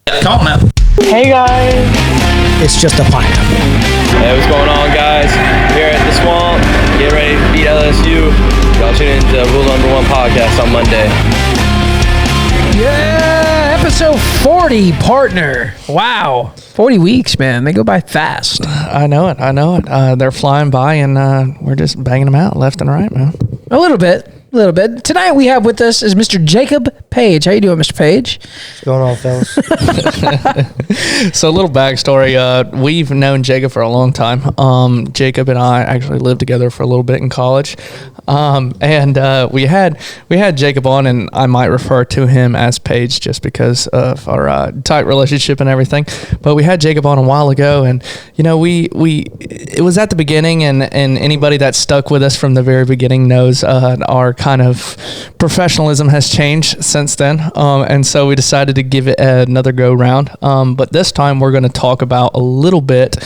Come on now. Hey guys. It's just a pint. Hey, what's going on, guys? Here at the Swamp, get ready to beat LSU. Y'all tune in to Rule Number 1 podcast on Monday. Yeah, episode 40, partner. Wow. 40 weeks, man. They go by fast. I know it. They're flying by, and we're just banging them out left and right, man. A little bit. Tonight we have with us is Mr. Jacob Page. How you doing, Mr. Page? What's going on, fellas? So a little backstory. We've known Jacob for a long time. Jacob and I actually lived together for a little bit in college. And we had Jacob on, and I might refer to him as Page just because of our tight relationship and everything. But we had Jacob on a while ago, and you know, it was at the beginning, and anybody that stuck with us from the very beginning knows our kind of professionalism has changed since then. And so we decided to give it another go round. But this time we're going to talk about a little bit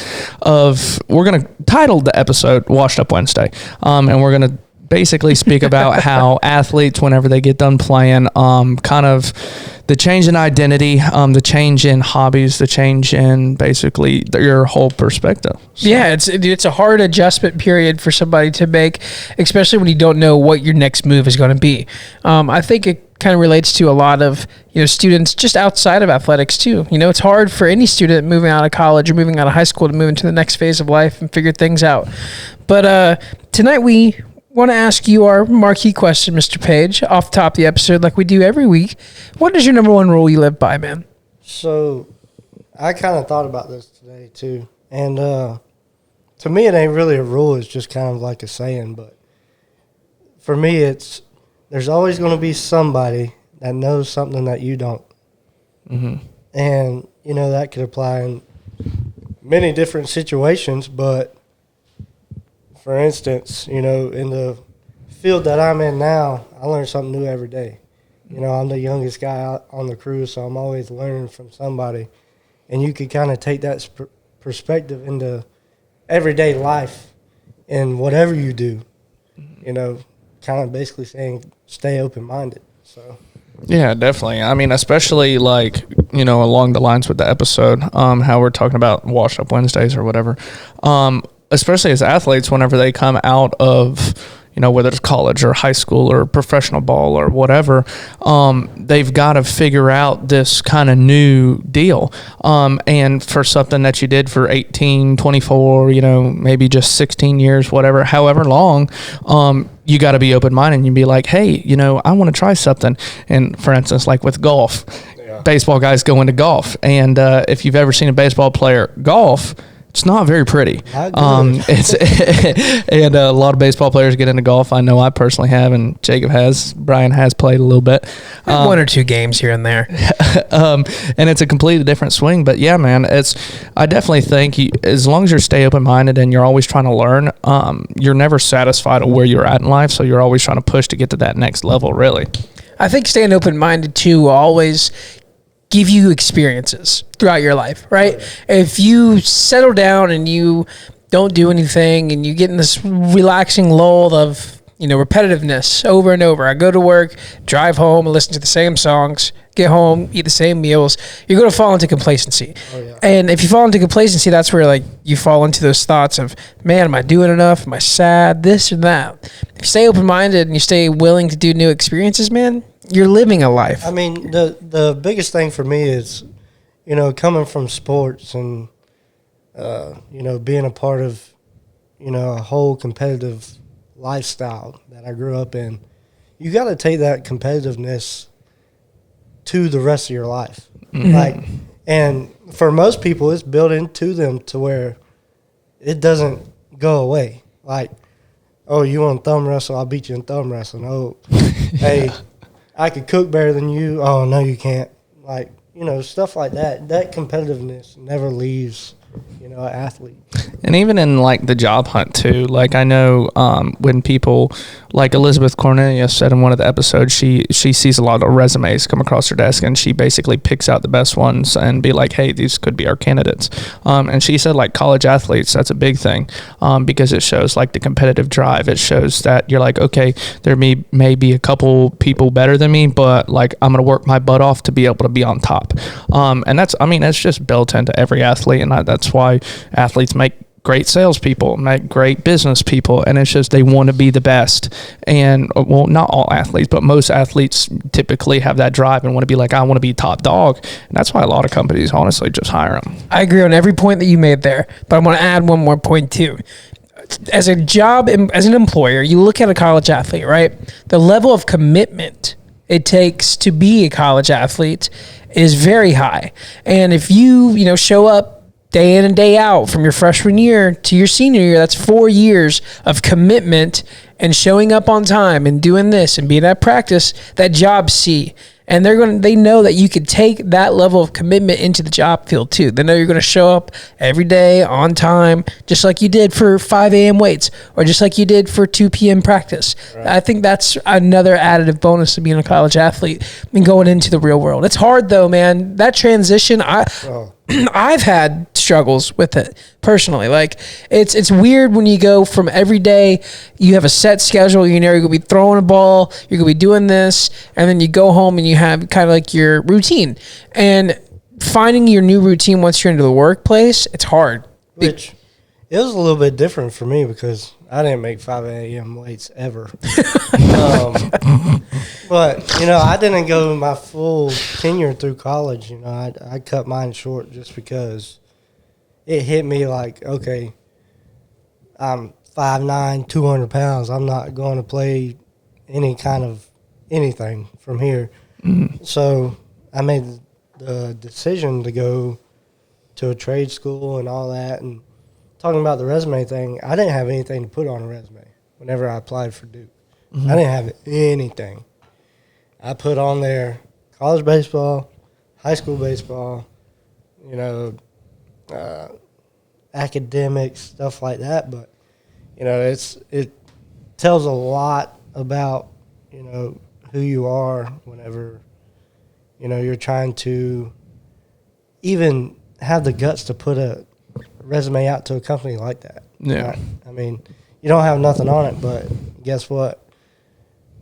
we're going to title the episode Washed Up Wednesday. And we're going to basically speak about how athletes, whenever they get done playing, kind of the change in identity, the change in hobbies, the change in basically your whole perspective. So. Yeah, it's a hard adjustment period for somebody to make, especially when you don't know what your next move is going to be. I think it kind of relates to a lot of students just outside of athletics too. It's hard for any student moving out of college or moving out of high school to move into the next phase of life and figure things out. But tonight we want to ask you our marquee question, Mr. Page, off the top of the episode like we do every week. What is your number one rule you live by, man? So I kind of thought about this today too. And to me, it ain't really a rule. It's just kind of like a saying. But for me, there's always going to be somebody that knows something that you don't. Mm-hmm. And, that could apply in many different situations. But for instance, in the field that I'm in now, I learn something new every day. I'm the youngest guy out on the crew, so I'm always learning from somebody. And you could kind of take that perspective into everyday life and whatever you do, kind of basically saying stay open-minded. So. Yeah, definitely. I mean, especially along the lines with the episode, how we're talking about Washed Up Wednesdays or whatever. Especially as athletes, whenever they come out of, whether it's college or high school or professional ball or whatever, they've got to figure out this kind of new deal. And for something that you did for 18, 24, maybe just 16 years, whatever, however long, you got to be open-minded and you be like, hey, I want to try something. And for instance, like with golf, baseball guys go into golf. And if you've ever seen a baseball player golf, it's not very pretty. It's and a lot of baseball players get into golf. I know I personally have, and Jacob has. Brian has played a little bit. One or two games here and there. And it's a completely different swing. But yeah, man, I definitely think as long as you stay open-minded and you're always trying to learn, you're never satisfied with where you're at in life. So you're always trying to push to get to that next level, really. I think staying open-minded too will always give you experiences throughout your life, right? If you settle down and you don't do anything and you get in this relaxing lull of, repetitiveness over and over. I go to work, drive home, and listen to the same songs, get home, eat the same meals. You're going to fall into complacency. And if you fall into complacency, that's where you fall into those thoughts of, man, am I doing enough? Am I sad? This or that. If you stay open-minded and you stay willing to do new experiences, man, you're living a life. I mean, the biggest thing for me is, coming from sports and, being a part of, a whole competitive lifestyle that I grew up in. You got to take that competitiveness to the rest of your life. Mm-hmm. And for most people, it's built into them to where it doesn't go away. Oh, you want to thumb wrestle? I'll beat you in thumb wrestling. Oh, hey, I could cook better than you. Oh, no, you can't. Stuff like that. That competitiveness never leaves an athlete. And even in like the job hunt too, like I know when people like Elizabeth Cornelius said in one of the episodes, she sees a lot of resumes come across her desk and she basically picks out the best ones and be like, hey, these could be our candidates. And she said like college athletes, that's a big thing because it shows like the competitive drive. It shows that you're like, okay, there may be a couple people better than me, but like I'm going to work my butt off to be able to be on top. And that's just built into every athlete. And that's why athletes make great salespeople, make great business people, and it's just they want to be the best. And well, not all athletes, but most athletes typically have that drive and want to be like, I want to be top dog. And that's why a lot of companies honestly just hire them. I agree on every point that you made there, but I want to add one more point too. As a job, as an employer, you look at a college athlete, right? The level of commitment it takes to be a college athlete is very high. And if you show up day in and day out from your freshman year to your senior year, that's 4 years of commitment and showing up on time and doing this and being at practice that jobs see. And they know that you could take that level of commitment into the job field too. They know you're going to show up every day on time, just like you did for 5 a.m. weights or just like you did for 2 p.m. practice. Right. I think that's another additive bonus to being a college athlete and going into the real world. It's hard though, man. That transition, I've had struggles with it personally. Like it's weird when you go from every day, you have a set schedule, you're going to be throwing a ball, you're going to be doing this, and then you go home and you have kind of like your routine. And finding your new routine once you're into the workplace, it's hard. Which it was a little bit different for me because I didn't make 5 a.m. weights ever. But, I didn't go my full tenure through college. I cut mine short just because it hit me like, okay, I'm 5'9", 200 pounds. I'm not going to play any kind of anything from here. Mm-hmm. So I made the decision to go to a trade school and all that. And talking about the resume thing, I didn't have anything to put on a resume whenever I applied for Duke. Mm-hmm. I didn't have anything. I put on there college baseball, high school baseball, academics, stuff like that. But, it tells a lot about, who you are whenever, you're trying to even have the guts to put a resume out to a company like that. Yeah. I mean, you don't have nothing on it, but guess what?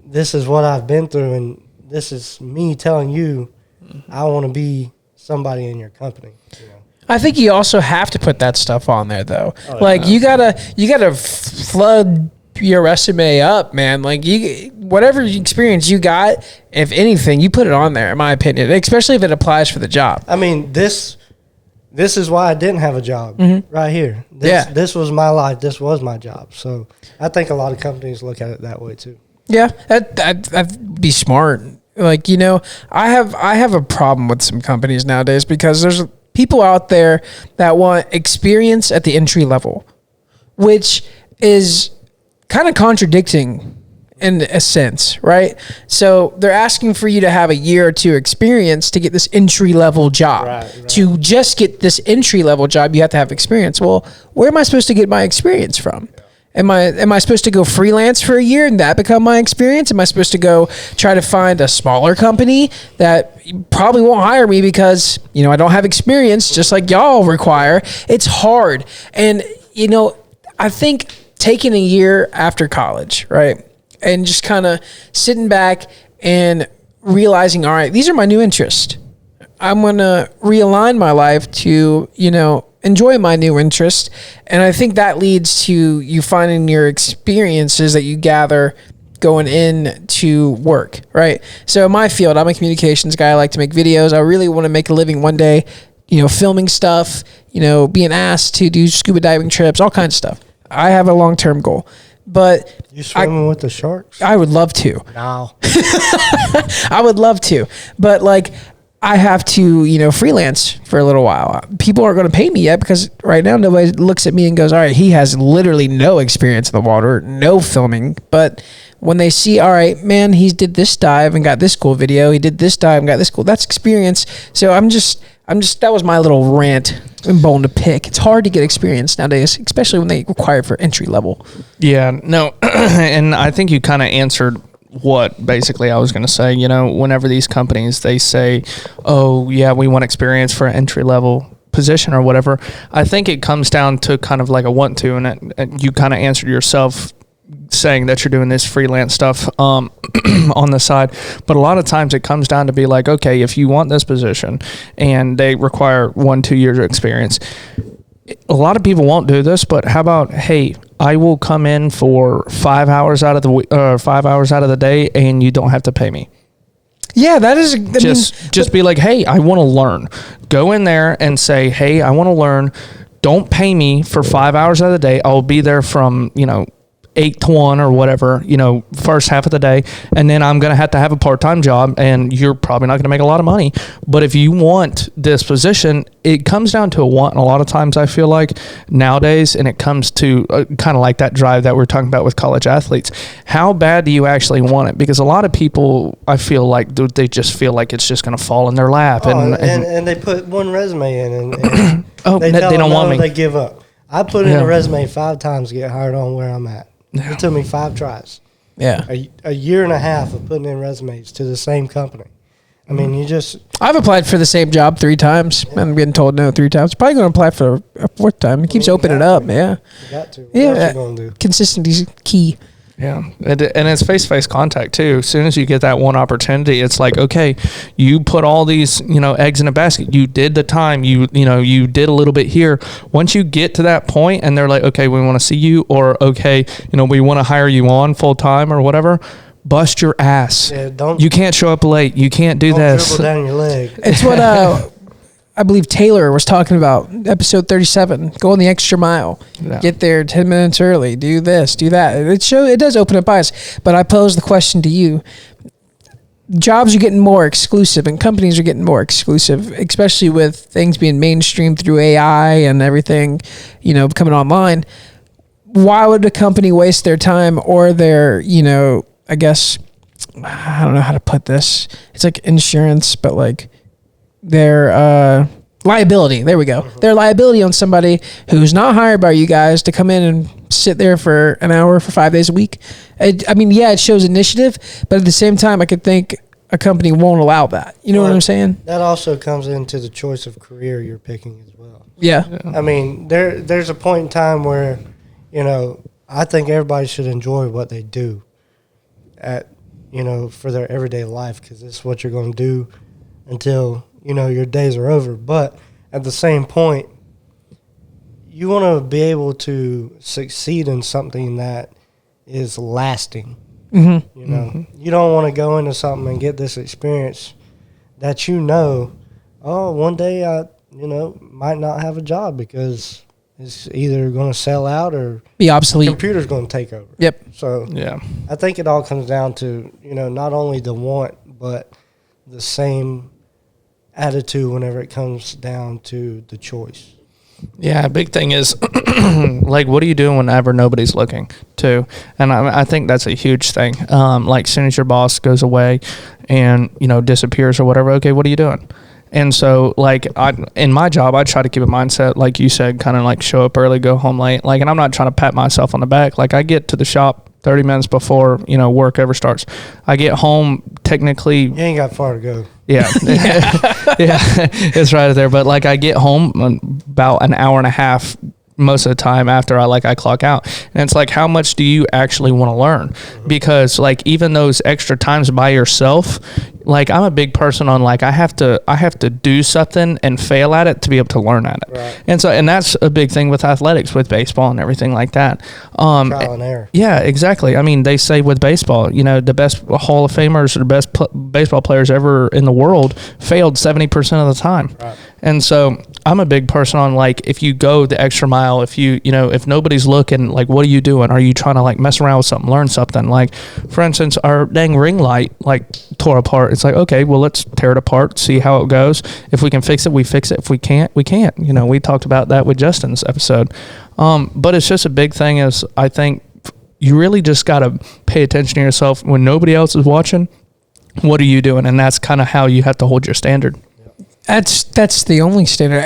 This is what I've been through, and this is me telling you I want to be somebody in your company. I think you also have to put that stuff on there though. You gotta flood your resume up, man. Like whatever experience you got, if anything, you put it on there, in my opinion, especially if it applies for the job. I mean, this is why I didn't have a job right here. This was my life. This was my job. So I think a lot of companies look at it that way too. Yeah, that'd be smart. Like, I have a problem with some companies nowadays because there's people out there that want experience at the entry level, which is kind of contradicting in a sense, right? So they're asking for you to have a year or two experience to get this entry level job. Right. To just get this entry level job, you have to have experience. Well, where am I supposed to get my experience from? Am I supposed to go freelance for a year and that become my experience? Am I supposed to go try to find a smaller company that probably won't hire me because, I don't have experience just like y'all require? It's hard. And, I think taking a year after college, right, and just kind of sitting back and realizing, all right, these are my new interests. I'm going to realign my life to, enjoy my new interest. And I think that leads to you finding your experiences that you gather going in to work, right? So in my field, I'm a communications guy. I like to make videos. I really want to make a living one day, filming stuff, being asked to do scuba diving trips, all kinds of stuff. I have a long-term goal. But you swimming with the sharks? I would love to. No. I would love to. But I have to, freelance for a little while. People aren't going to pay me yet because right now nobody looks at me and goes, all right, he has literally no experience in the water, no filming. But when they see, all right, man, he did this dive and got this cool video. He did this dive and got this cool. That's experience. So that was my little rant and bone to pick. It's hard to get experience nowadays, especially when they require it for entry level. Yeah, no, and I think you kind of answered what basically I was going to say. You know, whenever these companies, they say, oh, yeah, we want experience for an entry level position or whatever, I think it comes down to kind of like a want to, and you kind of answered yourself saying that you're doing this freelance stuff on the side. But a lot of times it comes down to be like, okay, if you want this position and they require 1-2 years of experience, a lot of people won't do this, but how about, hey, I will come in for 5 hours out of the day and you don't have to pay me. Yeah, that is just be like, hey, I want to learn. Go in there and say, hey, I want to learn. Don't pay me for 5 hours out of the day. I'll be there from, 8 to 1 or whatever, first half of the day. And then I'm going to have a part-time job and you're probably not going to make a lot of money. But if you want this position, it comes down to a want. And a lot of times I feel like nowadays, and it comes to kind of like that drive that we're talking about with college athletes, how bad do you actually want it? Because a lot of people, I feel like they just feel like it's just going to fall in their lap. And they put one resume in and they don't want me. They give up. I put in a resume 5 times to get hired on where I'm at. It took me 5 tries. Yeah. A year and a half of putting in resumes to the same company. I mean, I've applied for the same job 3 times. Yeah. I'm getting told no 3 times. Probably going to apply for a 4th time. It keeps opening up. Yeah. You got to. What else you going to do? Consistency is key. Yeah, and it's face-to-face contact too. As soon as you get that one opportunity, it's like, okay, you put all these, eggs in a basket. You did the time, you did a little bit here. Once you get to that point and they're like, okay, we want to see you, or okay, we want to hire you on full-time or whatever, bust your ass. Yeah, you can't show up late. You can't do this. Dribble down your leg. It's what I believe Taylor was talking about, episode 37, going the extra mile. Yeah. Get there 10 minutes early, do this, do that. It does open up eyes. But I pose the question to you. Jobs are getting more exclusive and companies are getting more exclusive, especially with things being mainstreamed through AI and everything, coming online. Why would a company waste their time or their, I guess, I don't know how to put this. It's like insurance, but like, their liability. There we go. Their liability on somebody who's not hired by you guys to come in and sit there for an hour for 5 days a week. It shows initiative, but at the same time, I could think a company won't allow that. You know what I'm saying? That also comes into the choice of career you're picking as well. Yeah. I mean, there's a point in time where, I think everybody should enjoy what they do for their everyday life, because it's what you're going to do until your days are over. But at the same point, you want to be able to succeed in something that is lasting. Mm-hmm. You don't want to go into something and get this experience that one day I might not have a job because it's either going to sell out or be obsolete. The computer's going to take over. Yep. So yeah, I think it all comes down to not only the want but the same attitude whenever it comes down to the choice. Yeah, big thing is like, what are you doing whenever nobody's looking too? And I think that's a huge thing. Like, as soon as your boss goes away and disappears or whatever, okay, what are you doing? And so, like, in my job, I try to keep a mindset, like you said, kind of like show up early, go home late. Like, and I'm not trying to pat myself on the back. Like, I get to the shop 30 minutes before, work ever starts. I get home technically. You ain't got far to go. Yeah. Yeah, it's right there. But like, I get home about an hour and a half most of the time after I clock out. And it's like, how much do you actually want to learn? Because like, even those extra times by yourself, like, I'm a big person on like, I have to do something and fail at it to be able to learn at it. Right. And that's a big thing with athletics, with baseball and everything like that. Trial and error. Yeah, exactly. I mean, they say with baseball, the best Hall of Famers or the best baseball players ever in the world failed 70% of the time. Right. And so I'm a big person on like, if you go the extra mile, if if nobody's looking, like, what are you doing? Are you trying to like mess around with something, learn something? Like, for instance, our dang ring light like tore apart. It's like, okay, well, let's tear it apart, see how it goes. If we can fix it, we fix it. If we can't, we can't. We talked about that with Justin's episode. But it's just a big thing is, I think you really just got to pay attention to yourself when nobody else is watching. What are you doing? And that's kind of how you have to hold your standard. That's the only standard.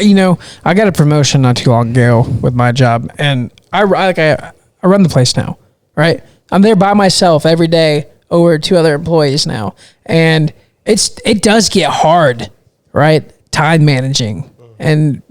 I got a promotion not too long ago with my job, and I run the place now, right? I'm there by myself every day over 2 other employees now, and it does get hard, right? Time managing. And,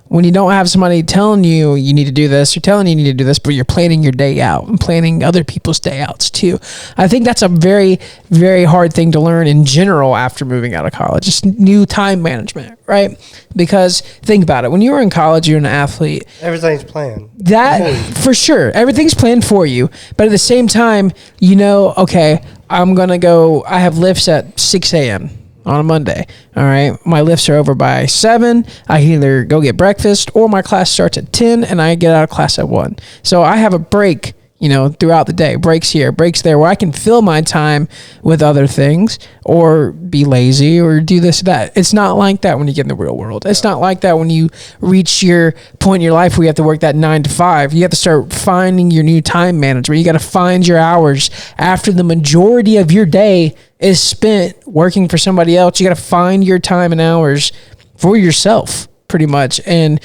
when you don't have somebody telling you you need to do this, or telling you need to do this, but you're planning your day out and planning other people's day outs too. I think that's a very, very hard thing to learn in general after moving out of college. Just new time management, right? Because think about it. When you were in college, you're an athlete. Everything's planned. That, for sure. Everything's planned for you. But at the same time, okay, I'm going to go, I have lifts at 6 a.m. on a Monday. All right. My lifts are over by 7. I can either go get breakfast, or my class starts at 10 and I get out of class at 1. So I have a break, throughout the day, breaks here, breaks there, where I can fill my time with other things, or be lazy, or do this or that. It's not like that when you get in the real world. It's not like that when you reach your point in your life where you have to work that 9 to 5. You have to start finding your new time management. You got to find your hours after the majority of your day is spent working for somebody else. You got to find your time and hours for yourself, pretty much. And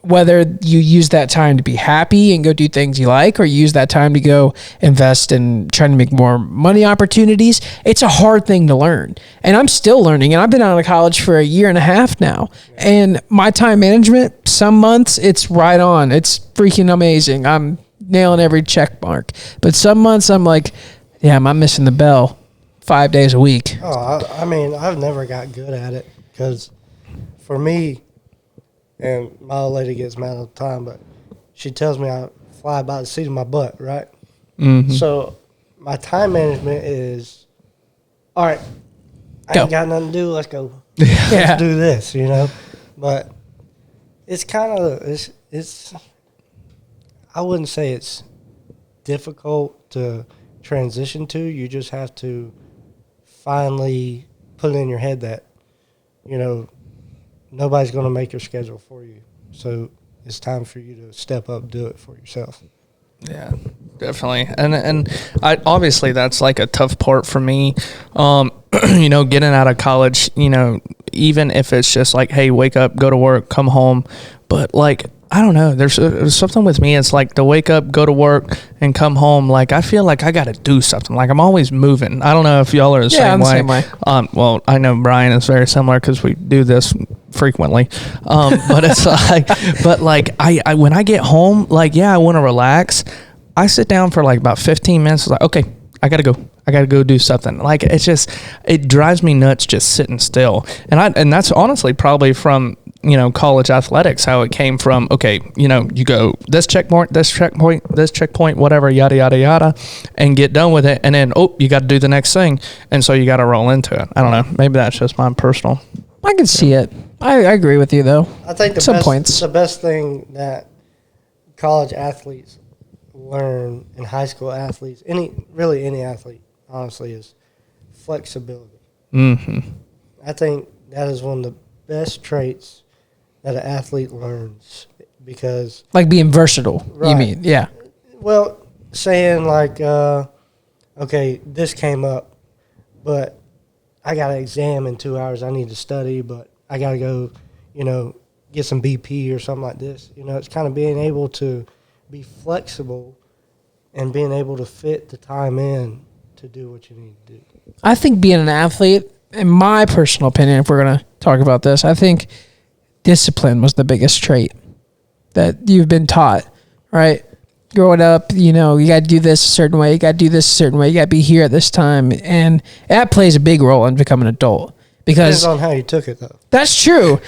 whether you use that time to be happy and go do things you like, or you use that time to go invest in trying to make more money opportunities, it's a hard thing to learn. And I'm still learning, and I've been out of college for 1.5 years now. And my time management, some months it's right on. It's freaking amazing. I'm nailing every check mark. But some months I'm like, damn, I'm missing the bell 5 days a week. Oh, I've never got good at it, because for me, and my old lady gets mad all the time, but she tells me I fly by the seat of my butt, right? Mm-hmm. So my time management is, all right, I ain't got nothing to do, let's go. Let's do this, But it's kind of, it's I wouldn't say it's difficult to transition to. You just have to finally put it in your head that, nobody's going to make your schedule for you. So it's time for you to step up, do it for yourself. Yeah, definitely. And I obviously that's like a tough part for me. Getting out of college, even if it's just like, hey, wake up, go to work, come home. But like, I don't know. There's something with me. It's like to wake up, go to work, and come home. Like I feel like I got to do something. Like I'm always moving. I don't know if y'all are the same way. Same way. Well, I know Brian is very similar because we do this frequently. But it's like, I when I get home, like I want to relax. I sit down for like about 15 minutes. Like, okay, I gotta go do something. Like it drives me nuts just sitting still. And that's honestly probably from college athletics, how it came from. Okay, you go this checkpoint, whatever, yada yada yada, and get done with it, and then you got to do the next thing, and so you got to roll into it. I don't know. Maybe that's just my personal. I can see it. I agree with you though. I think the best thing that college athletes learn, and high school athletes, any athlete, honestly, is flexibility. Mm-hmm. I think that is one of the best traits that an athlete learns, because like being versatile. Right. You mean? Yeah. Well, saying like, okay, this came up, but I got an exam in 2 hours. I need to study, but I got to go, get some BP or something like this. It's kind of being able to be flexible and being able to fit the time in to do what you need to do. I think being an athlete, in my personal opinion, if we're going to talk about this, I think discipline was the biggest trait that you've been taught, right? Growing up, you got to do this a certain way. You got to do this a certain way. You got to be here at this time. And that plays a big role in becoming an adult. Because depends on how you took it, though. That's true.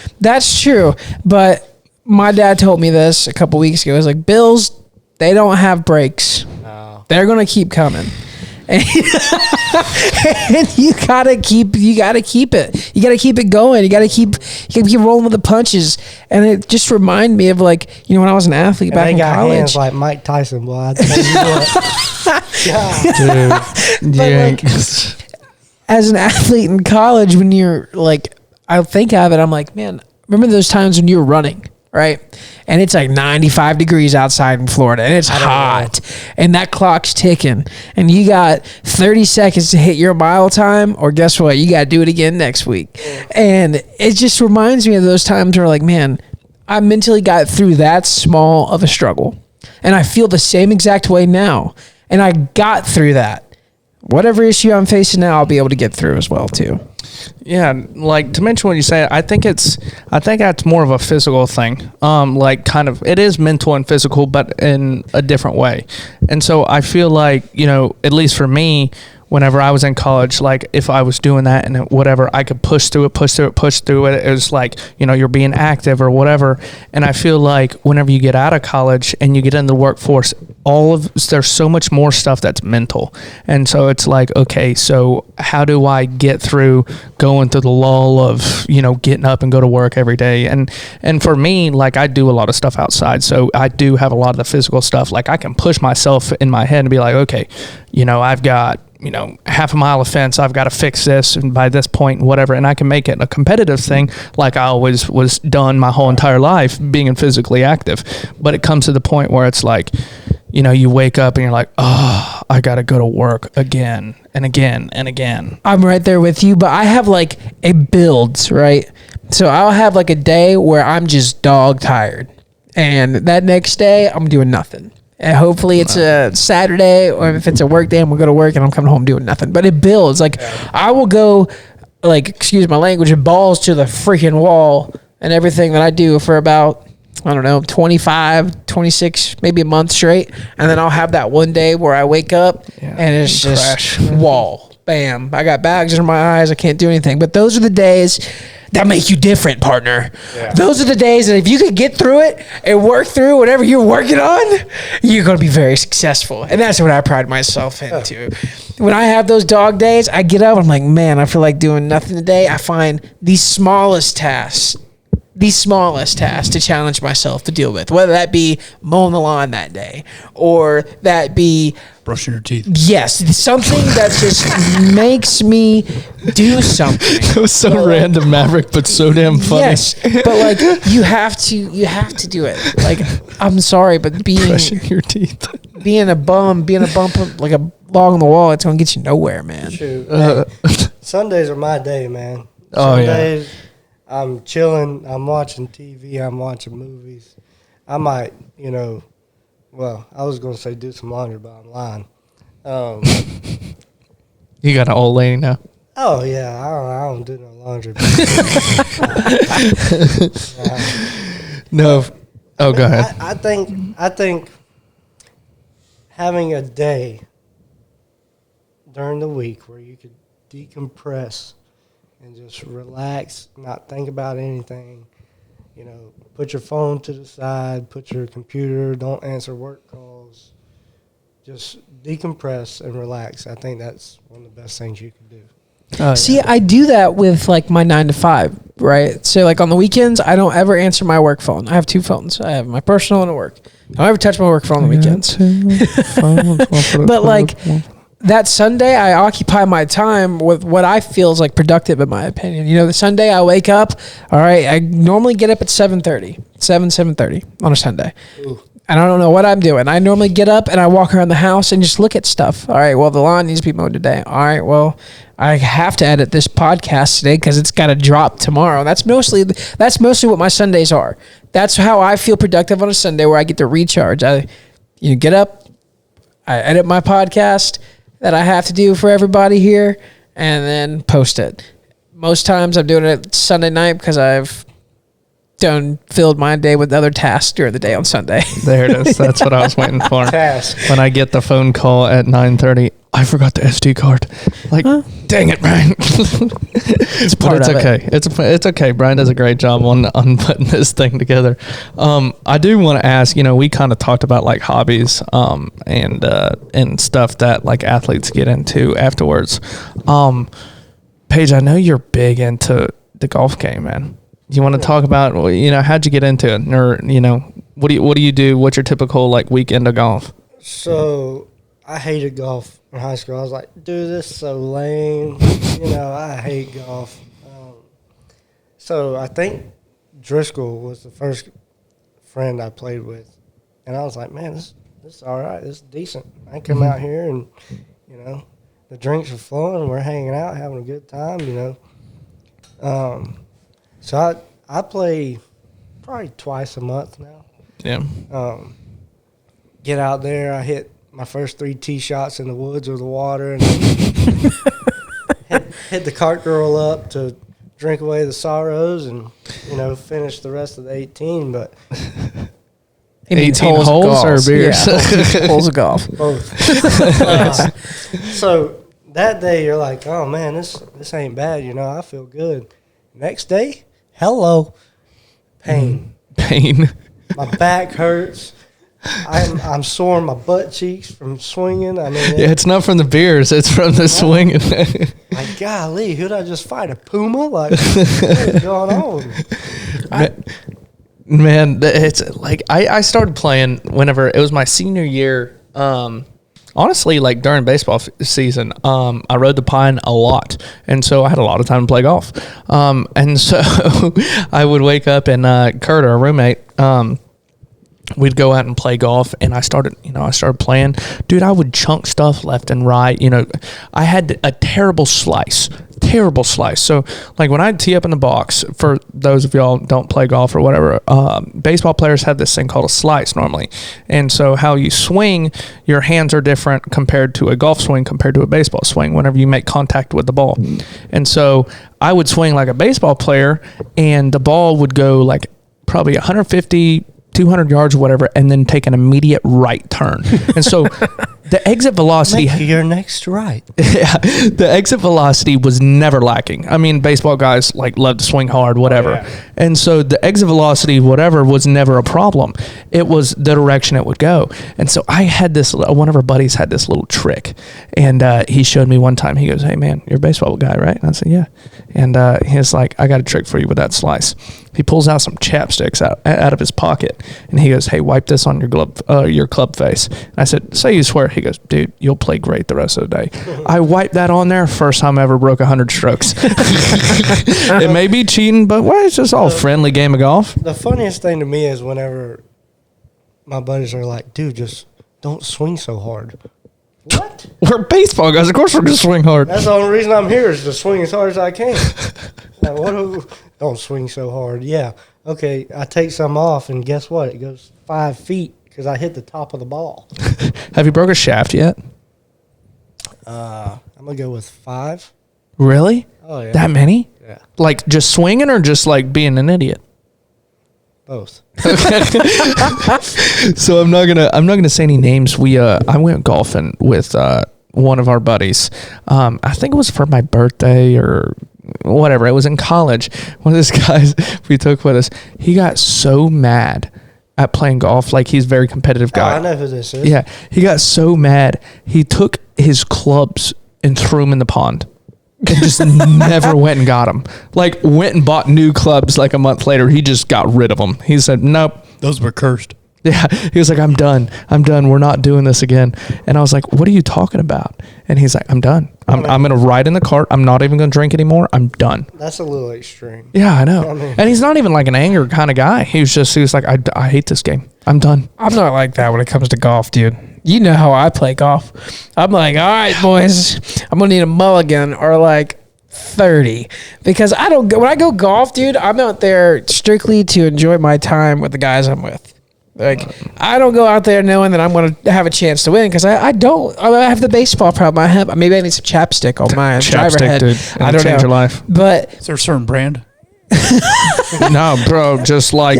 But my dad told me this a couple weeks ago. He was like, Bills, they don't have breaks. No. They're going to keep coming. And you gotta keep it. You gotta keep it going. You gotta keep rolling with the punches. And it just reminded me of when I was an athlete back in college. They got hands like Mike Tyson, boy. I tell you what. Dude, but as an athlete in college, when you're I think of it, I'm like, man, remember those times when you were running, right? And it's like 95 degrees outside in Florida, and it's hot, and that clock's ticking, and you got 30 seconds to hit your mile time, or guess what? You got to do it again next week. And it just reminds me of those times where, like, man, I mentally got through that small of a struggle, and I feel the same exact way now, and I got through that. Whatever issue I'm facing now, I'll be able to get through as well too. Yeah, like to mention what you say, I think that's more of a physical thing. Like kind of, it is mental and physical, but in a different way. And so I feel like, you know, at least for me, whenever I was in college, like if I was doing that and whatever, I could push through it. It was like, you know, you're being active or whatever. And I feel like whenever you get out of college and you get in the workforce, there's so much more stuff that's mental. And so it's like, okay, so how do I get through going through the lull of, you know, getting up and go to work every day? And for me, like I do a lot of stuff outside. So I do have a lot of the physical stuff. Like I can push myself in my head and be like, okay, you know, I've got, you know, half a mile of fence, I've got to fix this, and by this point, whatever, and I can make it a competitive thing like I always was done my whole entire life, being physically active. But it comes to the point where it's like, you know, you wake up and you're like, oh, I got to go to work again and again and again. I'm right there with you, but I have like a builds, right? So I'll have like a day where I'm just dog tired, and that next day I'm doing nothing. And hopefully it's a Saturday, or if it's a work day, I'm gonna go to work and I'm coming home doing nothing. But it builds. Like I will go, like, excuse my language, balls to the freaking wall and everything that I do for about, I don't know, 25, 26, maybe a month straight. And then I'll have that one day where I wake up and it's just wall. Bam. I got bags under my eyes. I can't do anything. But those are the days that make you different, partner. Yeah. Those are the days that if you could get through it and work through whatever you're working on, you're going to be very successful. And that's what I pride myself into. When I have those dog days, I get up, I'm like, man, I feel like doing nothing today. I find the smallest tasks to challenge myself to deal with, whether that be mowing the lawn that day or that be brushing your teeth. Yes, something that just makes me do something. It was so random, Maverick, but so damn funny. Yes, but like you have to do it. Like, I'm sorry, but brushing your teeth, being a bum like a log on the wall, it's gonna get you nowhere, man. Hey, Sundays are my day, man. Oh, Sundays, yeah. I'm chilling. I'm watching TV. I'm watching movies. I might, you know, well, I was going to say do some laundry, but I'm lying. You got an old lady now? Oh, yeah. I don't do no laundry. No. Oh, go ahead. I think having a day during the week where you could decompress and just relax, not think about anything. You know, put your phone to the side, put your computer, don't answer work calls. Just decompress and relax. I think that's one of the best things you can do. See, I do that with like my 9 to 5, right? So like on the weekends, I don't ever answer my work phone. I have 2 phones. I have my personal and a work. I don't ever touch my work phone on the weekends. But like that Sunday, I occupy my time with what I feel is like productive, in my opinion. You know, the Sunday I wake up, all right, I normally get up at 7:30 on a Sunday. Ooh. And I don't know what I'm doing. I normally get up and I walk around the house and just look at stuff. All right, well, the lawn needs to be mowed today. All right, well, I have to edit this podcast today because it's got to drop tomorrow. That's mostly what my Sundays are. That's how I feel productive on a Sunday, where I get to recharge. You get up, I edit my podcast that I have to do for everybody here, and then post it. Most times I'm doing it Sunday night because I've filled my day with other tasks during the day on Sunday. There it is. That's what I was waiting for. Task. When I get the phone call at 9:30, I forgot the SD card. Like, dang it, Brian. It's part but it's of okay. it. It's okay. Brian does a great job on putting this thing together. I do want to ask, you know, we kind of talked about like hobbies and stuff that like athletes get into afterwards. Paige, I know you're big into the golf game, man. You want to talk about, you know, how'd you get into it? Or, you know, what do you do? What's your typical like weekend of golf? So I hated golf in high school. I was like, dude, this is so lame. You know, I hate golf. So I think Driscoll was the first friend I played with, and I was like, man, this is all right. This is decent. I come out here and, you know, the drinks are flowing. We're hanging out, having a good time, you know. So I play probably twice a month now. Yeah. Get out there. I hit my first 3 tee shots in the woods or the water, and hit the cart girl up to drink away the sorrows, and, you know, finish the rest of the 18. But 18 holes or beers? Yeah, holes of golf. both. So that day you're like, oh man, this ain't bad. You know, I feel good. Next day, hello, pain. Pain. My back hurts. I'm sore in my butt cheeks from swinging. I mean, Yeah, it's not from the beers. It's from the swinging. like, golly, who'd I just fight? A puma? Like, what is going on? Man, it's like I started playing whenever it was my senior year. Honestly, like during baseball season, I rode the Pine a lot, and so I had a lot of time to play golf. And so I would wake up, and Kurt, our roommate, we'd go out and play golf, and I started playing. Dude, I would chunk stuff left and right. You know, I had a terrible slice. So, like, when I'd tee up in the box, for those of y'all don't play golf or whatever, baseball players have this thing called a slice normally. And so how you swing, your hands are different compared to a golf swing compared to a baseball swing whenever you make contact with the ball. And so I would swing like a baseball player, and the ball would go like probably 150 200 yards or whatever, and then take an immediate right turn. And so the exit velocity... Make your next right. Yeah, the exit velocity was never lacking. I mean, baseball guys like love to swing hard, whatever. Oh, yeah. And so the exit velocity, whatever, was never a problem. It was the direction it would go. And so I had this, one of our buddies had this little trick. And he showed me one time. He goes, hey, man, you're a baseball guy, right? And I said, yeah. And he's like, I got a trick for you with that slice. He pulls out some chapsticks out of his pocket, and he goes, hey, wipe this on your club face. And I said, say you swear. He goes, dude, you'll play great the rest of the day. I wiped that on there. First time I ever broke 100 strokes. It may be cheating, but it's just all friendly game of golf. The funniest thing to me is whenever my buddies are like, dude, just don't swing so hard. What? We're baseball guys. Of course we're going to swing hard. That's the only reason I'm here, is to swing as hard as I can. Like, don't swing so hard. Yeah. Okay, I take some off, and guess what? It goes 5 feet because I hit the top of the ball. Have you broke a shaft yet? I'm going to go with 5. Really? Oh, yeah. That many? Yeah. Like just swinging or just like being an idiot? Both. So I'm not gonna say any names. I went golfing with one of our buddies. I think it was for my birthday or whatever. It was in college. One of these guys we took with us, he got so mad at playing golf. Like, he's a very competitive guy. Oh, I know who this is. Yeah, he got so mad he took his clubs and threw them in the pond. And just never went and got them. Like, went and bought new clubs like a month later. He just got rid of them. He said, nope. Those were cursed. Yeah. He was like, I'm done. We're not doing this again. And I was like, what are you talking about? And he's like, I'm done. I'm going to ride in the cart. I'm not even going to drink anymore. I'm done. That's a little extreme. Yeah, I know. I mean- And he's not even like an anger kind of guy. He was like, I hate this game. I'm done. I'm not like that when it comes to golf, dude. You know how I play golf. I'm like, all right, boys, I'm going to need a mulligan or like 30, because when I go golf, dude, I'm out there strictly to enjoy my time with the guys I'm with. Like, I don't go out there knowing that I'm going to have a chance to win, because I have the baseball problem. Maybe I need some chapstick on my driver head. Dude. I don't change know. your life. But Is there a certain brand? No, bro, just like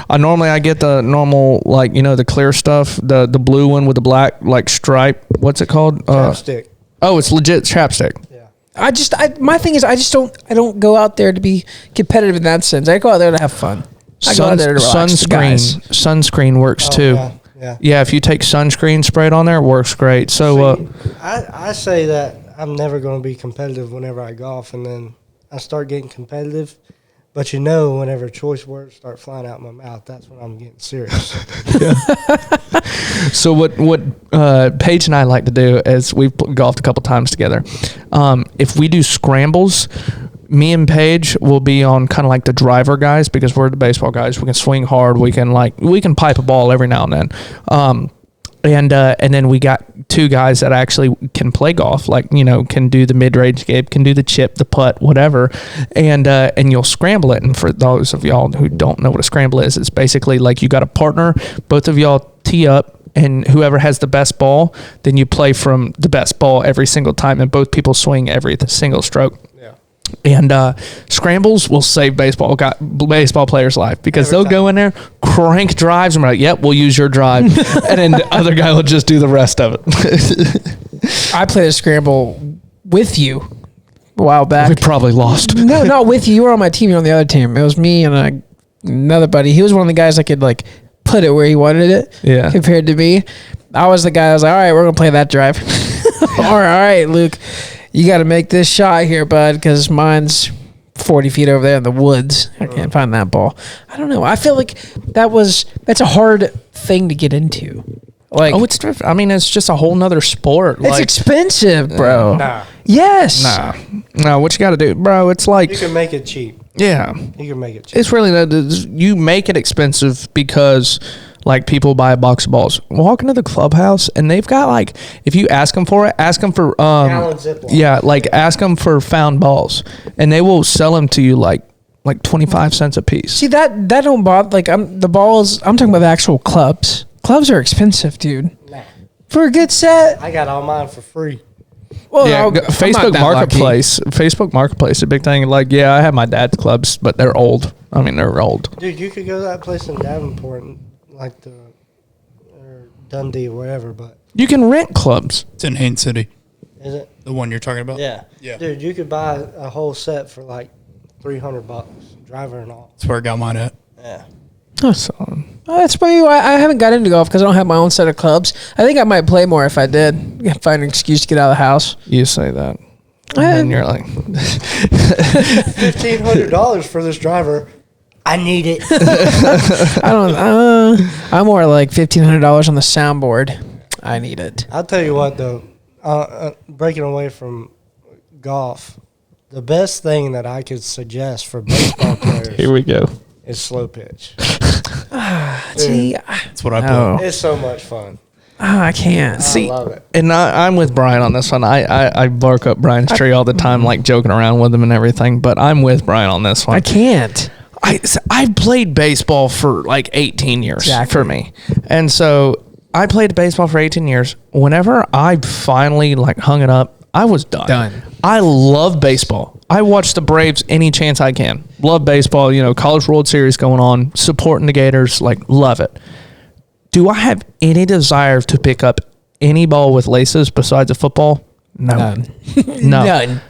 I get the normal, like, the clear stuff, the blue one with the black like stripe. What's it called? Chapstick. Oh, it's legit chapstick. Yeah. my thing is, I don't go out there to be competitive in that sense. I go out there to have fun. I go out there to relax. Sunscreen works too. Yeah. If you take sunscreen sprayed on there, it works great. So See, I say that I'm never going to be competitive whenever I golf, and then I start getting competitive. But whenever choice words start flying out my mouth, that's when I'm getting serious. So what Paige and I like to do is we've golfed a couple times together. If we do scrambles, me and Paige will be on kind of like the driver guys because we're the baseball guys. We can swing hard. We can pipe a ball every now and then. And then we got two guys that actually can play golf, like, can do the mid-range game, can do the chip, the putt, whatever. And you'll scramble it. And for those of y'all who don't know what a scramble is, it's basically like you got a partner, both of y'all tee up, and whoever has the best ball, then you play from the best ball every single time, and both people swing every single stroke. Yeah. And scrambles will save baseball players' life because they'll go in there, crank drives, and be like, "Yep, we'll use your drive," and then the other guy will just do the rest of it. I played a scramble with you a while back. We probably lost. No, not with you. You were on my team. You're on the other team. It was me and another buddy. He was one of the guys that could like put it where he wanted it. Yeah. Compared to me, I was the guy that was like, all right, we're gonna play that drive. all right, Luke, you got to make this shot here, bud, because mine's 40 feet over there in the woods. I can't find that ball. I don't know. I feel like that's a hard thing to get into. Like, it's different. I mean, it's just a whole nother sport. It's expensive, bro. Nah. Yes. No, what you got to do, bro? It's like You can make it cheap. yeah. You can make it cheap. It's really you make it expensive because like people buy a box of balls. Walk into the clubhouse and they've got like, if you ask them for it, ask them for Gallon Ziploc. yeah, like ask them for found balls, and they will sell them to you like 25 cents a piece. See, that don't bother. Like, I'm talking about the actual clubs. Clubs are expensive, dude. Nah. For a good set. I got all mine for free. Well, Yeah, I'm not Facebook that Marketplace. Facebook Marketplace is a big thing. Like, yeah, I have my dad's clubs, but they're old. I mean, they're old. Dude, you could go to that place in Davenport, like or Dundee or whatever, but You can rent clubs. It's in Haines City. is it? The one you're talking about? Yeah. Yeah. Dude, you could buy a whole set for like $300, driver and all. That's where I got mine at. Yeah. So, That's maybe why I haven't got into golf, because I don't have my own set of clubs. I think I might play more if I did. Find an excuse to get out of the house. you say that. And you're like, $1,500 for this driver. I need it. I don't. I'm more like $1,500 on the soundboard. I need it. I'll tell you what, though. Breaking away from golf, the best thing that I could suggest for baseball players here we go. is slow pitch. See, That's what I no. play. It's so much fun. I can't. I love it. And I'm with Brian on this one. I bark up Brian's tree all the time, like joking around with him and everything. But I'm with Brian on this one. I can't. I've played baseball for like 18 years for me. And so I played baseball for 18 years. Whenever I finally like hung it up, I was done. I love baseball. I watch the Braves any chance I can. Love baseball, College World Series going on, supporting the Gators, like love it. Do I have any desire to pick up any ball with laces besides a football? No. None. No. None.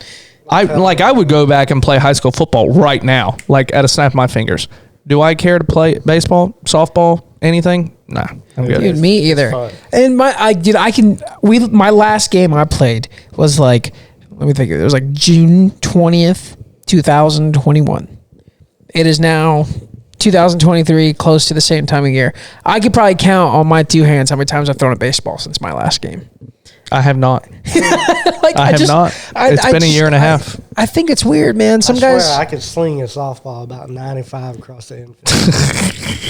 I would go back and play high school football right now, like at a snap of my fingers. Do I care to play baseball, softball, anything? Nah, I'm good. Dude, me either. fun. And my last game I played was like, let me think. It was like June 20th, 2021. It is now 2023, close to the same time of year. I could probably count on my two hands how many times I've thrown a baseball since my last game. I have not. Like, I have not. It's been a year and a half. I think it's weird, man. Some I guys. swear I could sling a softball about 95 across the infield.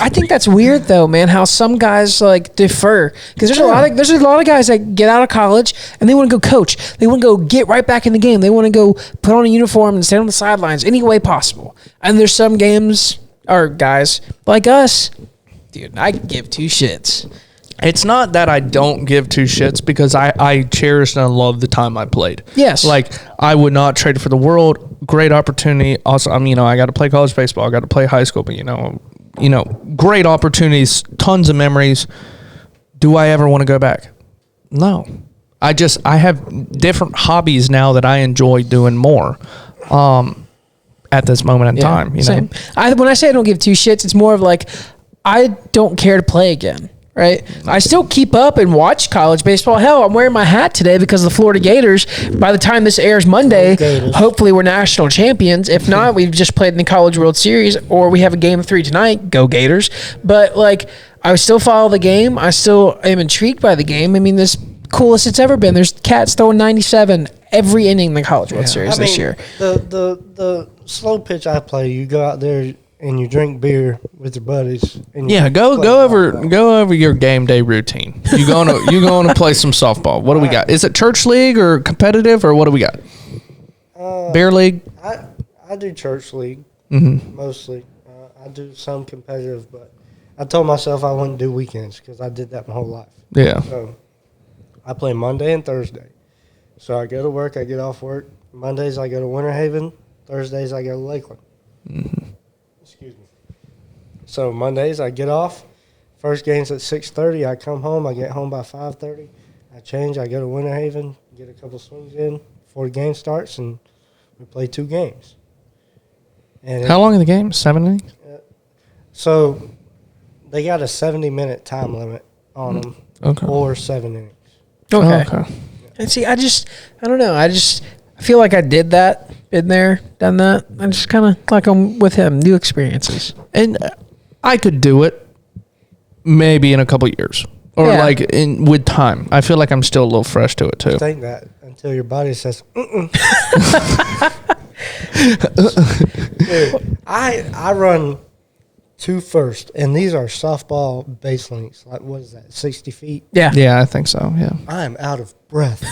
I think that's weird though, man. How some guys like defer, because there's a lot of guys that get out of college and they want to go coach. They want to go get right back in the game. They want to go put on a uniform and stand on the sidelines any way possible. And there's some games or guys like us, dude. I give two shits. It's not that I don't give two shits because I cherish and love the time I played. Yes. Like, I would not trade it for the world. Great opportunity. Also, I got to play college baseball. I got to play high school, but, great opportunities, tons of memories. Do I ever want to go back? No. I have different hobbies now that I enjoy doing more at this moment in time. Same. When I say I don't give two shits, it's more of like, I don't care to play again. Right. I still keep up and watch college baseball. Hell, I'm wearing my hat today because of the Florida Gators. By the time this airs Monday, hopefully we're national champions. If not, we've just played in the College World Series, or we have a game of 3 tonight. Go Gators. But like, I still follow the game. I still am intrigued by the game. I mean, this coolest it's ever been. There's cats throwing 97 every inning in the College World Series this year. The slow pitch I play, you go out there and you drink beer with your buddies. And Go over your game day routine. You going to play some softball. What do we got? Is it church league or competitive, or what do we got? Beer league. I do church league mostly. I do some competitive, but I told myself I wouldn't do weekends because I did that my whole life. Yeah. So I play Monday and Thursday. So I go to work, I get off work. Mondays I go to Winter Haven. Thursdays I go to Lakeland. Excuse me. So Mondays I get off. First game's at 6:30. I come home. I get home by 5:30. I change. I go to Winter Haven, get a couple swings in before the game starts, and we play 2 games. And How long are the games? 7 innings? So they got a 70-minute time limit on them, or 7 innings. Okay. And see, I don't know. I feel like I did that, been there, done that. I just kind of like I'm with him, new experiences. And I could do it maybe in a couple years, or with time. I feel like I'm still a little fresh to it too. Think that until your body says, Dude, I run 2 first, and these are softball base lengths. Like, what is that, 60 feet? Yeah, I think so. Yeah, I am out of breath.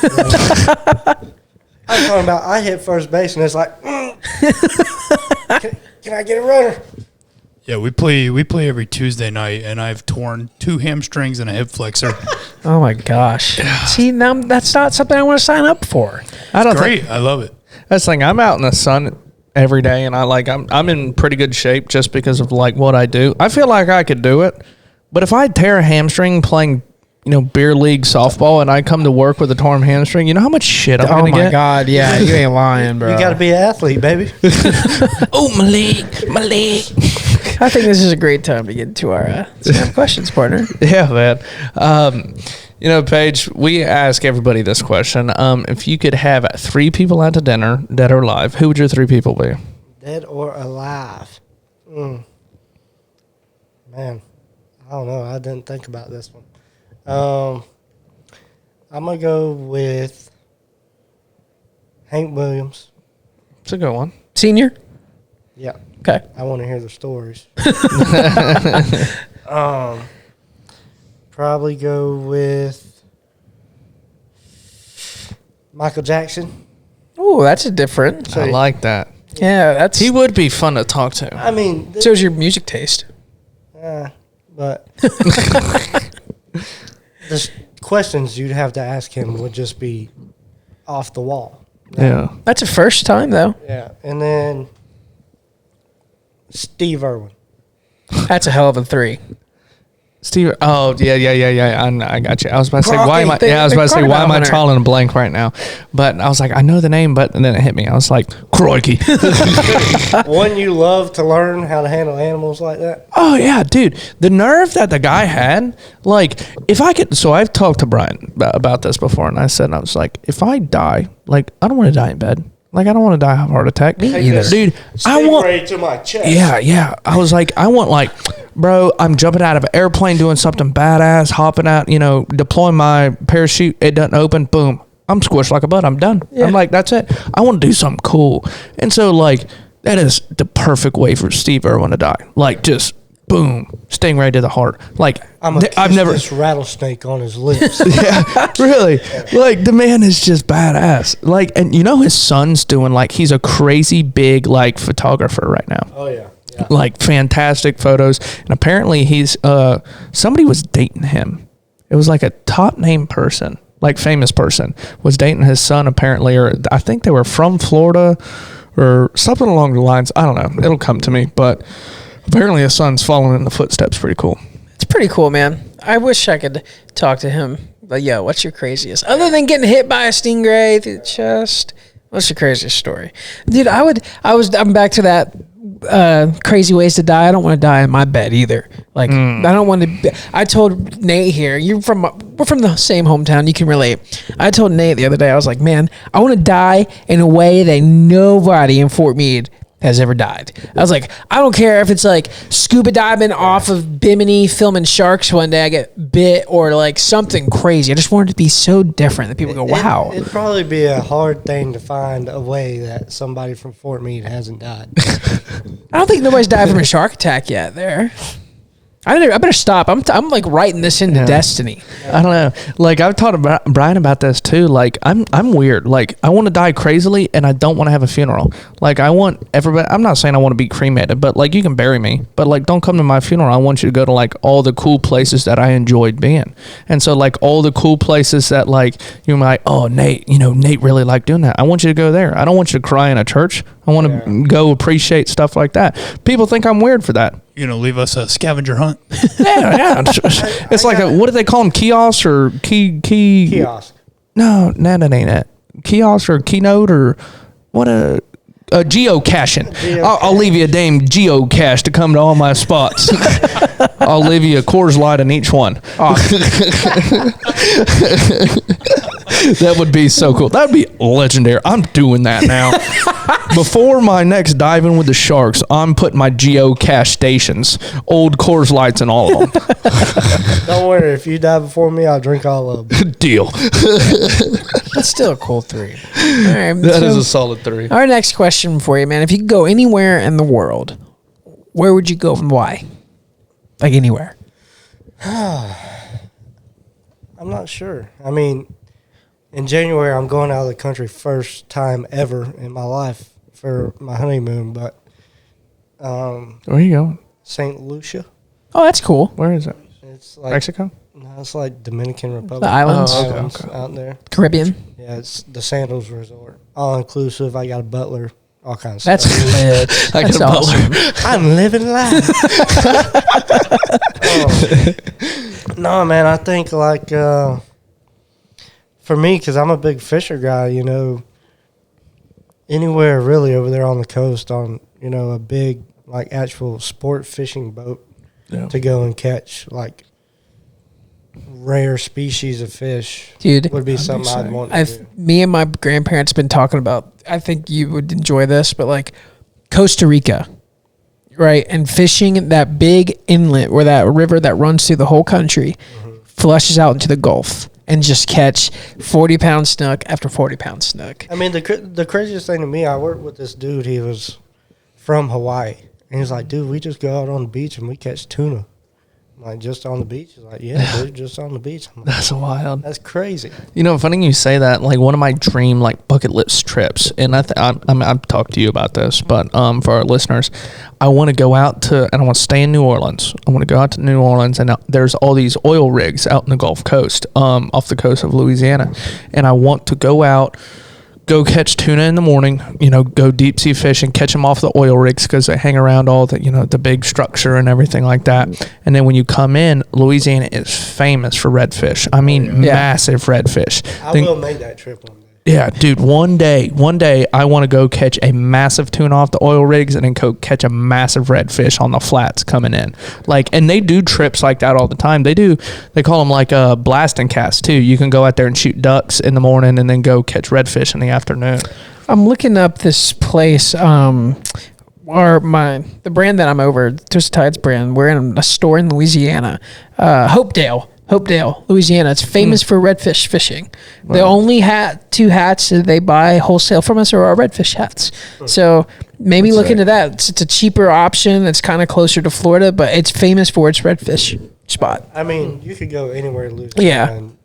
I'm talking about I hit first base, and it's like, can I get a runner? Yeah, we play every Tuesday night, and I've torn 2 hamstrings and a hip flexor. Oh my gosh! See, now that's not something I want to sign up for. I don't Great, I love it. That's the thing. I'm out in the sun every day, and I'm in pretty good shape just because of like what I do. I feel like I could do it, but if I tear a hamstring playing, beer league softball, and I come to work with a torn hamstring, you know how much shit I'm gonna get? Oh my God, yeah, you ain't lying, bro. You got to be an athlete, baby. Oh, my leg. I think this is a great time to get into our questions, partner. Yeah, man. Paige, we ask everybody this question. If you could have 3 people out to dinner, dead or alive, who would your 3 people be? Dead or alive? Man, I don't know. I didn't think about this one. I'm going to go with Hank Williams. It's a good one. Senior? Yeah. Okay. I want to hear the stories. Probably go with Michael Jackson. Oh, that's a different. I like that. Yeah, he would be fun to talk to. I mean, shows your music taste. But the questions you'd have to ask him would just be off the wall. Yeah. That's a first time, though. Yeah. And then Steve Irwin. That's a hell of a 3. Steve. Oh, yeah. I got you. I was about to say, why am I drawing a blank right now? But I was like, I know the name, and then it hit me. I was like, crikey. Wouldn't you love to learn how to handle animals like that? Oh, yeah, dude. The nerve that the guy had, like, if I could, so I've talked to Brian about this before, and I was like, if I die, like, I don't want to die in bed. Like, I don't want to die of a heart attack. Me either. Dude, I want... right to my chest. Yeah. I was like, I want, like, bro, I'm jumping out of an airplane doing something badass, hopping out, deploying my parachute. It doesn't open. Boom. I'm squished like a bud. I'm done. Yeah. I'm like, that's it. I want to do something cool. And so, like, that is the perfect way for Steve Irwin to die. Like, just... boom, stingray to the heart. Like, I've never this rattlesnake on his lips. Yeah, really. Like, the man is just badass. Like, and his son's doing, like, he's a crazy big, like, photographer right now. Oh yeah. Like, fantastic photos. And apparently he's somebody was dating him. It was like a top name person, like famous person, was dating his son apparently, or I think they were from Florida or something along the lines. I don't know. It'll come to me, but apparently his son's following in the footsteps. Pretty cool. It's pretty cool, man. I wish I could talk to him. But yeah, what's your craziest? Other than getting hit by a stingray through the chest, what's your craziest story? Dude, I'm back to that crazy ways to die. I don't want to die in my bed either. Like, I don't want to. I told Nate here, we're from the same hometown. You can relate. I told Nate the other day, I was like, man, I want to die in a way that nobody in Fort Meade has ever died. I was like, I don't care if it's like scuba diving off of Bimini filming sharks one day I get bit, or like something crazy. I just wanted it to be so different that people go, wow. It'd probably be a hard thing to find a way that somebody from Fort Meade hasn't died. I don't think nobody's died from a shark attack yet there. I better stop. I'm like writing this into destiny. I don't know. Like, I've talked about Brian about this too. Like, I'm weird. Like, I want to die crazily, and I don't want to have a funeral. Like, I want everybody. I'm not saying I want to be cremated, but like, you can bury me, but like, don't come to my funeral. I want you to go to like all the cool places that I enjoyed being, and so like all the cool places that like you might. Oh, Nate, Nate really liked doing that. I want you to go there. I don't want you to cry in a church. I want to go appreciate stuff like that. People think I'm weird for that. Leave us a scavenger hunt. Yeah. It's like what do they call them? Kiosks or Kiosk. No, that ain't it. Kiosk or keynote or what a geocaching. I'll leave you a damn geocache to come to all my spots. I'll leave you a Coors Light in each one. That would be so cool. That would be legendary. I'm doing that now. Before my next diving with the sharks, I'm putting my geocache stations, old Coors Lights and all of them. Don't worry, if you die before me, I'll drink all of them. Deal. That's still a cool 3. All right, That is a solid 3. Our next question for you, man. If you could go anywhere in the world, where would you go and why? Like anywhere. I'm not sure. I mean, in January, I'm going out of the country first time ever in my life for my honeymoon, but Where are you going? St. Lucia. Oh, that's cool. Where is it? It's like Mexico? No, it's like Dominican Republic. The islands. okay. Out there. Caribbean. Yeah, it's the Sandals Resort. All inclusive. I got a butler. All kinds of That's stuff. lit. I That's got a butler. awesome. I'm living life. No, man, I think like for me, because I'm a big fisher guy, anywhere really over there on the coast on, a big like actual sport fishing boat to go and catch like rare species of fish, Dude, would be something I'd want to do. Me and my grandparents been talking about, I think you would enjoy this, but like Costa Rica, right? And fishing that big inlet where that river that runs through the whole country flushes out into the Gulf and just catch 40-pound snook after 40-pound snook. I mean, the craziest thing to me, I worked with this dude. He was from Hawaii. And he's like, dude, we just go out on the beach and we catch tuna. I'm like, just on the beach? He's like, yeah, dude, just on the beach. I'm like, That's wild. that's crazy. Funny you say that. Like, one of my dream like bucket list trips, and I've talked to you about this, but for our listeners, I want to go out to, and I want to stay in New Orleans. I want to go out to New Orleans, and there's all these oil rigs out in the Gulf Coast, off the coast of Louisiana, and I want to go out, go catch tuna in the morning, go deep sea fishing, catch them off the oil rigs because they hang around all the, the big structure and everything like that. And then when you come in, Louisiana is famous for redfish. I mean, massive redfish. I will make that trip one day. Yeah, dude, one day I want to go catch a massive tuna off the oil rigs and then go catch a massive redfish on the flats coming in. Like, and they do trips like that all the time. They call them like blasting casts too. You can go out there and shoot ducks in the morning and then go catch redfish in the afternoon. I'm looking up this place, the brand that I'm over, Twisted Tides brand. We're in a store in Louisiana, Hopedale, Louisiana. It's famous for redfish fishing. Wow. The only two hats that they buy wholesale from us are our redfish hats. So maybe look into that. It's a cheaper option. It's kind of closer to Florida, but it's famous for its redfish spot. I mean, you could go anywhere in Louisiana and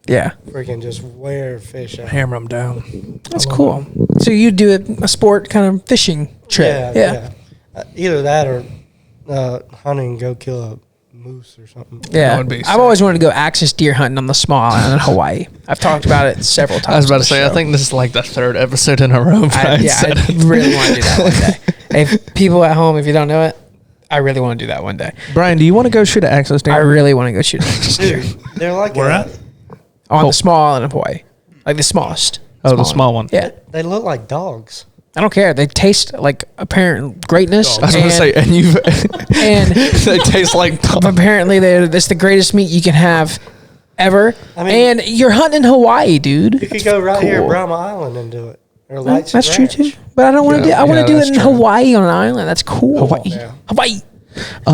freaking just wear fish out. Hammer them down. That's cool. So you do a sport kind of fishing trip. Yeah. Either that or hunting and go kill a moose or something. Yeah, I've always wanted to go axis deer hunting on the small island in Hawaii. I've talked about it several times. I was about to say, I think this is like the 3rd episode in a row. I really want to do that one day. If people at home, if you don't know it, I really want to do that one day. Brian, do you want to go shoot an axis deer? I really want to go shoot an axis deer. They're like where at? On the small island of Hawaii, like the smallest. The small one. Yeah, they look like dogs. I don't care. They taste like apparent greatness. I was going to say, and they taste like dogs. Apparently, it's the greatest meat you can have ever. I mean, and you're hunting in Hawaii, dude. You could go right here at Brahma Island and do it. Or Lights That's true Ranch. too. But I don't want to do. I want to do that's it in true. Hawaii on an island. That's cool. Hawaii. Yeah. Hawaii.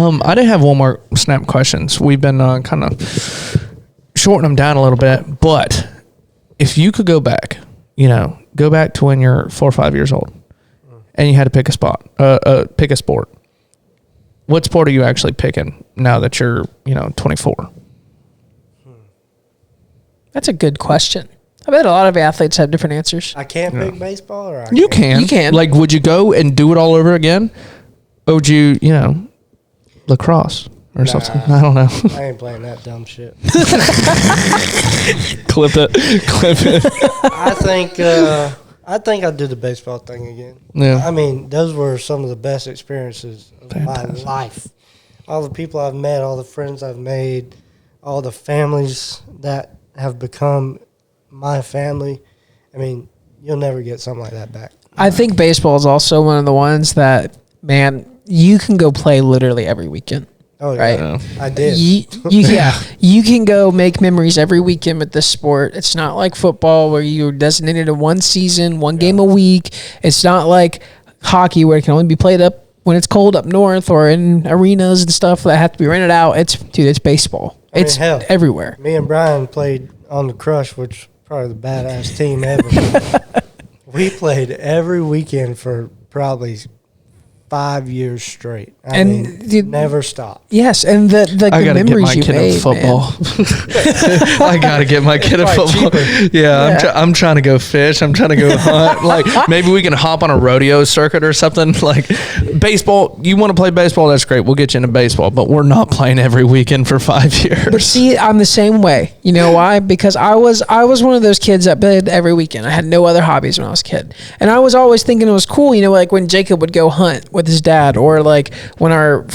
I did have one more snap questions. We've been kind of shortening them down a little bit, but if you could go back, go back to when you're 4 or 5 years old, and you had to pick pick a sport. What sport are you actually picking now that you're 24? That's a good question. I bet a lot of athletes have different answers. I can't pick baseball, or You can. You can. Like, would you go and do it all over again, or would you, lacrosse or something? I don't know. I ain't playing that dumb shit. Clip it. I think I'd do the baseball thing again. Yeah. I mean, those were some of the best experiences of Fantastic. my life. All the people I've met, all the friends I've made, all the families that have become my family. I mean, you'll never get something like that back. I think baseball is also one of the ones that, man, you can go play literally every weekend. Oh, yeah. Right. Yeah. I did. You can go make memories every weekend with this sport. It's not like football where you're designated to one season, one game a week. It's not like hockey where it can only be played up when it's cold up north or in arenas and stuff that have to be rented out. It's baseball. I mean, It's hell, everywhere. Me and Brian played on the Crush, which probably the badass team ever. We played every weekend for probably 5 years straight. I mean, never stopped. Yes, and the I gotta get memories my you kid made, in football. I gotta get my kid in probably football. Yeah, I'm trying to go fish. I'm trying to go hunt. Like, maybe we can hop on a rodeo circuit or something. Like, baseball. You want to play baseball? That's great. We'll get you into baseball, but we're not playing every weekend for 5 years. But see, I'm the same way. You know why? Because I was one of those kids that played every weekend. I had no other hobbies when I was a kid. And I was always thinking it was cool, like when Jacob would go hunt with his dad, or like when our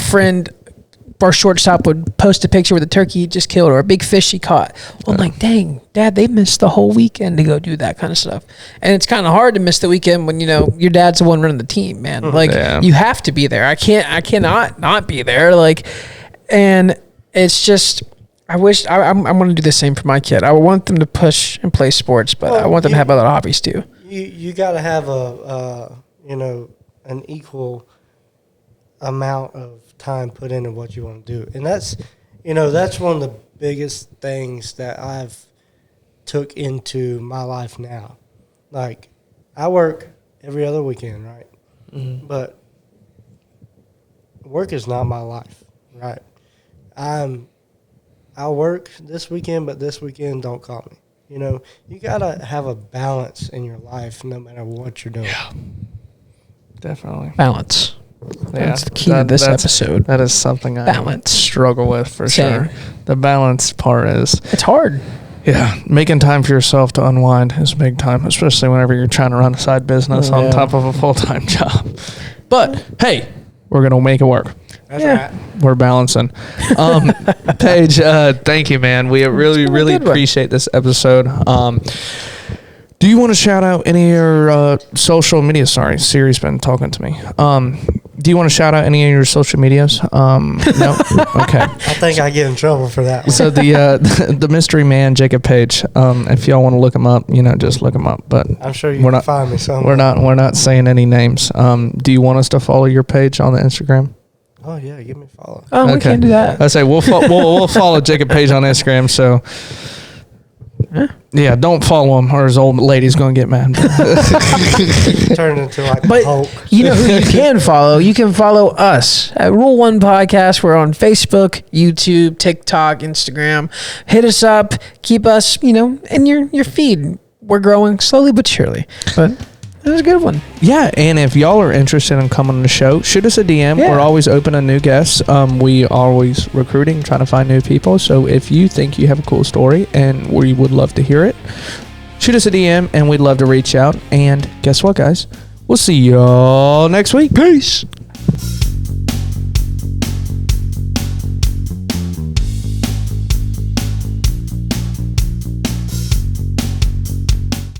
shortstop would post a picture with a turkey he just killed or a big fish he caught. Well, I'm like, dang, Dad, they missed the whole weekend to go do that kind of stuff. And it's kind of hard to miss the weekend when, your dad's the one running the team, man. Like, you have to be there. I cannot not be there. Like, and it's just, I wish I'm going to do the same for my kid. I want them to push and play sports, but I want them to have other hobbies too. You got to have an equal amount of time put into what you want to do. And that's one of the biggest things that I've took into my life now. Like, I work every other weekend, right? Mm-hmm. But work is not my life, right? I'll work this weekend, but this weekend don't call me. You got to have a balance in your life no matter what you're doing. Yeah, definitely. Balance. That's the key to this episode. That is something I struggle with for Same. sure. The balance part is... It's hard. Yeah, making time for yourself to unwind is big time, especially whenever you're trying to run a side business on top of a full-time job. But, hey, we're going to make it work. That's right. We're balancing. Paige, thank you, man. We really appreciate this episode. Do you want to shout out any of your social media? Sorry, Siri's been talking to me. Do you want to shout out any of your social medias? No? Okay. I think I get in trouble for that. So the mystery man, Jacob Page, if y'all want to look him up, just look him up. But I'm sure you can find me somewhere. We're not saying any names. Do you want us to follow your page on the Instagram? Oh yeah, give me a follow. Oh, we can't do that. I say we'll follow Jacob Page on Instagram. So yeah, don't follow him, or his old lady's gonna get mad. Turn into like But Hulk. you know who you can follow? You can follow us at Rule One Podcast. We're on Facebook, YouTube, TikTok, Instagram. Hit us up. Keep us, in your feed. We're growing slowly but surely. But it was a good one. Yeah, and if y'all are interested in coming on the show, shoot us a DM. Yeah. We're always open to new guests. We are always recruiting, trying to find new people. So if you think you have a cool story and we would love to hear it, shoot us a DM and we'd love to reach out. And guess what, guys? We'll see y'all next week. Peace.